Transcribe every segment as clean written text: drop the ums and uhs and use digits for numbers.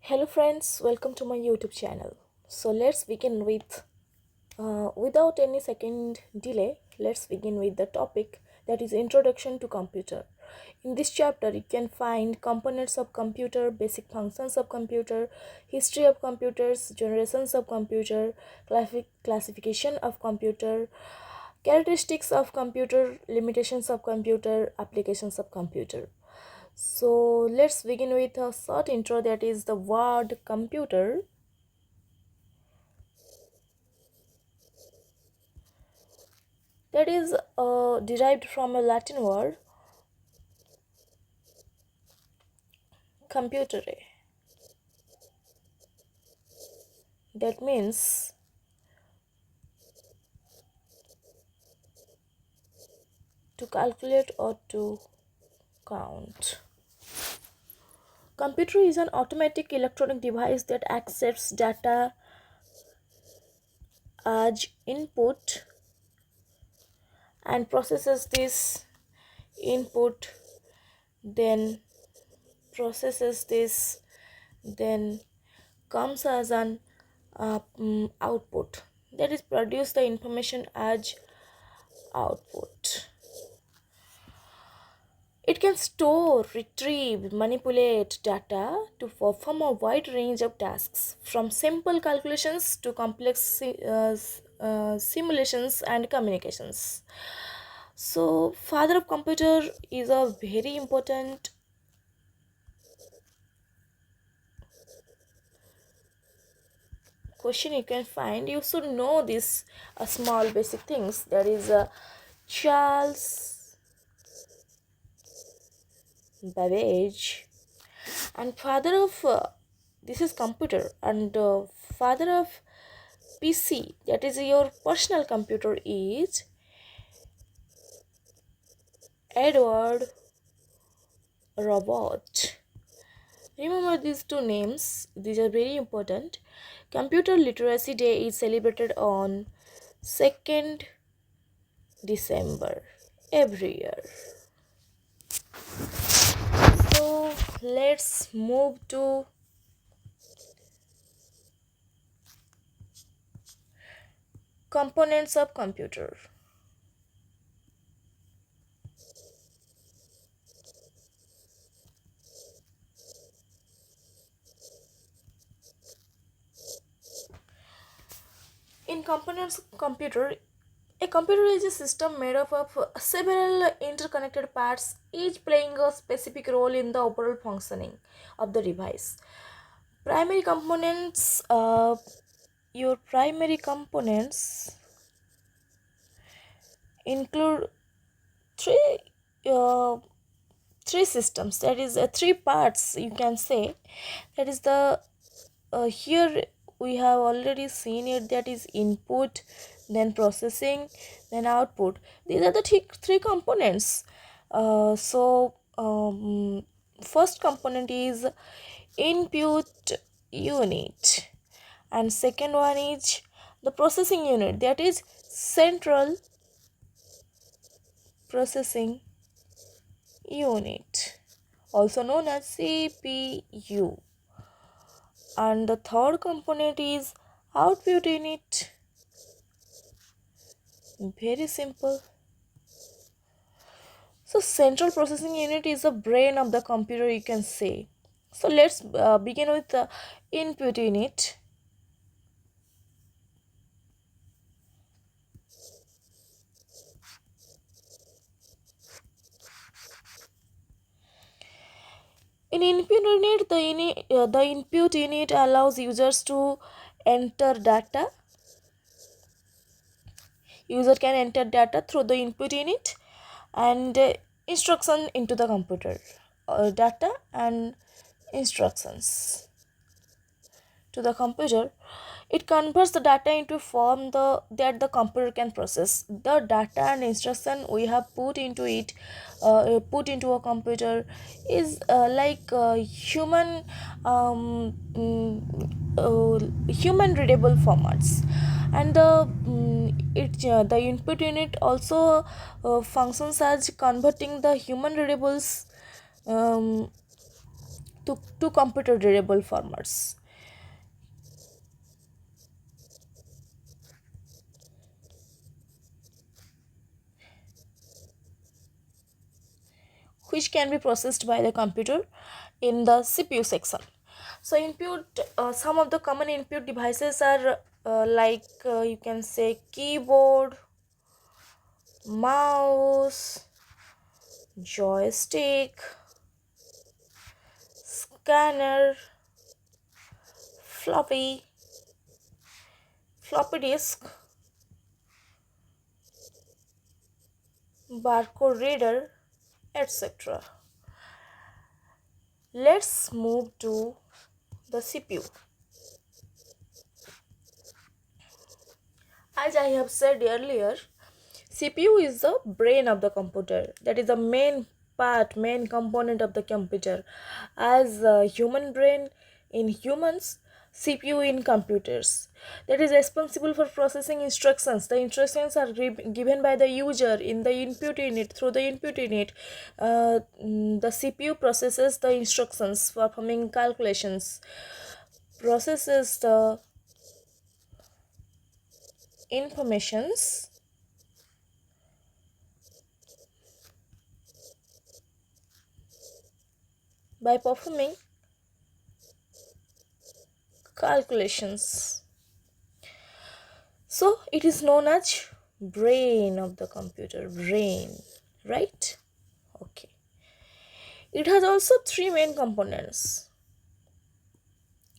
Hello friends, welcome to my YouTube channel. So let's begin with without any second delay, let's begin with the topic that is introduction to computer. In this chapter you can find components of computer, basic functions of computer, history of computers, generations of computer, classification of computer, characteristics of computer, limitations of computer, applications of computer. So let's begin with a short intro that is the word computer. That is derived from a Latin word computere. That means to calculate or to count. Computer is an automatic electronic device that accepts data as input and processes this input, then processes this, then comes as an output, that is produce the information as output. It can store, retrieve, manipulate data to perform a wide range of tasks, from simple calculations to complex simulations and communications. So father of computer is a very important question you can find. You should know this small basic things. There is a Charles Babbage, and father of this is computer, and father of PC, that is your personal computer, is Edward Robot. Remember these two names, these are very important. Computer Literacy Day is celebrated on 2nd December every year. So let's move to components of computer. In components of computer, a computer is a system made up of several interconnected parts, each playing a specific role in the overall functioning of the device. Primary components, your primary components include three uh, three systems. That is three parts you can say. That is the here we have already seen it, that is input, then processing, then output. These are the three components. First component is input unit, and second one is the processing unit, that is central processing unit, also known as CPU. And the third component is output unit. Very simple. So central processing unit is the brain of the computer, you can say. So let's begin with the input unit. In input unit, the input unit allows users to enter data. User can enter data through the input unit and instruction into the computer. Data and instructions to the computer. It converts the data into form that the computer can process. The data and instruction we have put into it, put into a computer, is like human readable formats, and the input unit also functions as converting the human readables um, to computer durable formats, which can be processed by the computer in the CPU section. So input, some of the common input devices are you can say keyboard, mouse, joystick, scanner, floppy, floppy disk, barcode reader, etc. Let's move to the CPU. As I have said earlier, CPU is the brain of the computer. That is the main part, main component of the computer. As a human brain in humans, CPU in computers. That is responsible for processing instructions. The instructions are given by the user in the input unit. Through the input unit, the CPU processes the instructions, performing calculations, processes the informations by performing calculations. So it is known as brain of the computer, brain, right? Okay. It has also three main components.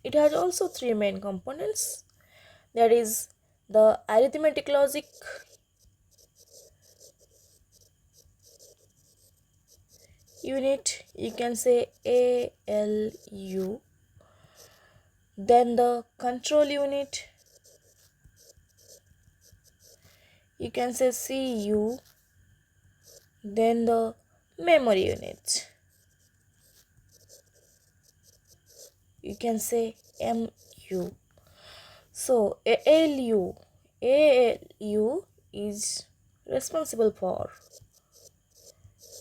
It has also three main components. That is the arithmetic logic unit, you can say ALU, then the control unit, you can say CU, then the memory unit, you can say MU. So ALU is responsible for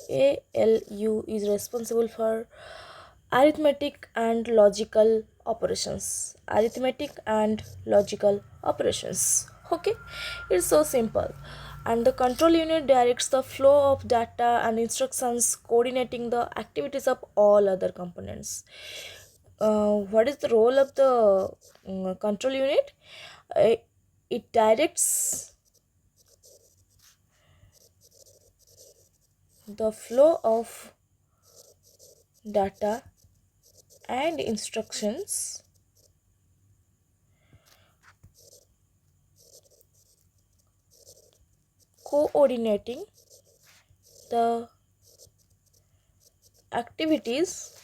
ALU is responsible for arithmetic and logical operations. Arithmetic and logical operations. Okay, it's so simple. And the control unit directs the flow of data and instructions, coordinating the activities of all other components. What is the role of the control unit? Uh, it directs the flow of data and instructions, coordinating the activities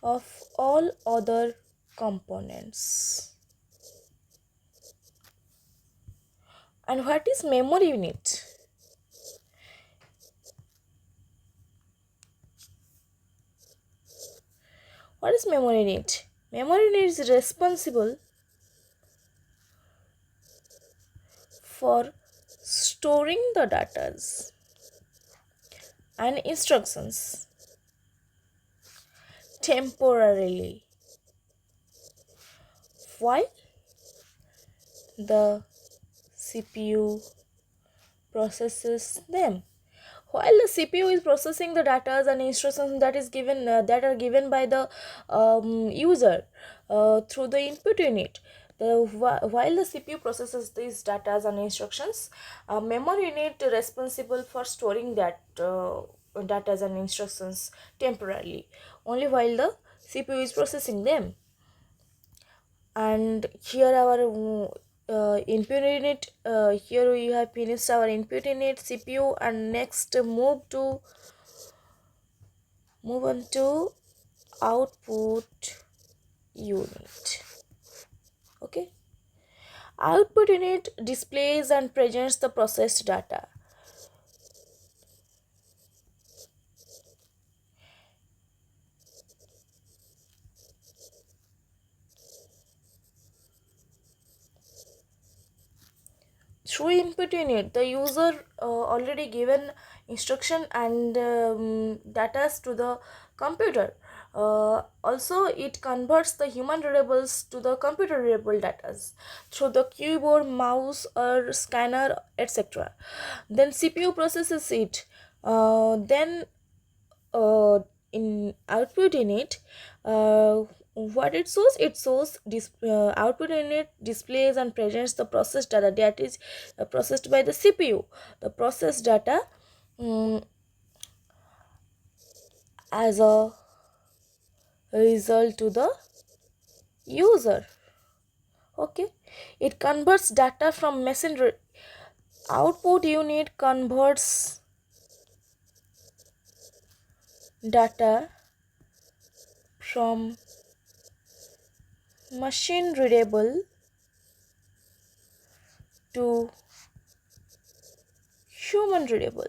of all other components. And what is memory unit? What is memory unit? Memory unit is responsible for storing the data and instructions temporarily while the CPU processes them. While the CPU is processing the data and instructions that are given by the user through the input unit, while the CPU processes these data and instructions, memory unit responsible for storing that data and instructions temporarily, only while the CPU is processing them. And here our input unit, here we have finished our input unit CPU, and next move on to output unit. Okay, output unit displays and presents the processed data. Through input unit, the user already given instruction and data to the computer. Also, it converts the human readables to the computer readable data through the keyboard, mouse, or scanner, etc. Then CPU processes it. Then in output in it, what it shows output in it displays and presents the processed data that is processed by the CPU. The processed data, um, as a result to the user. Okay, it converts data from machine output unit converts data from machine readable to human readable.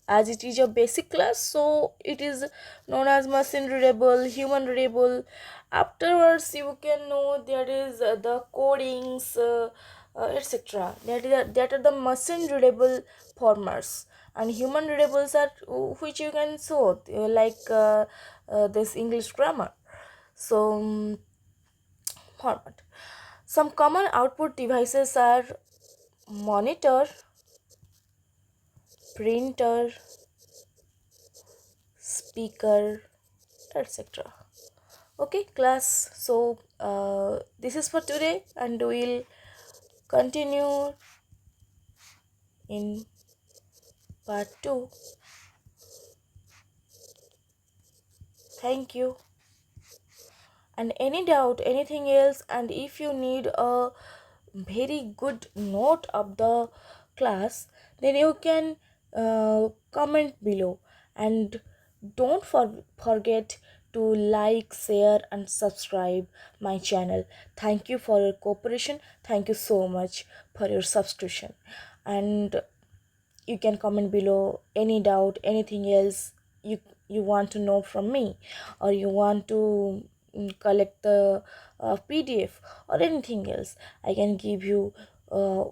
As it is a basic class, so it is known as machine readable, human readable. Afterwards you can know there is the codings, etc. That are the machine readable formats, and human readables are which you can show this English grammar. So format. Some common output devices are monitor, printer, speaker, etc. Okay class, so this is for today, and we'll continue in part 2. Thank you. And any doubt, anything else, and if you need a very good note of the class, then you can comment below. And don't forget to like, share, and subscribe my channel. Thank you for your cooperation. Thank you so much for your subscription. And you can comment below any doubt, anything else you want to know from me, or you want to collect the PDF or anything else. I can give you, uh,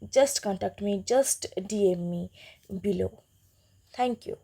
just contact me, just DM me below. Thank you.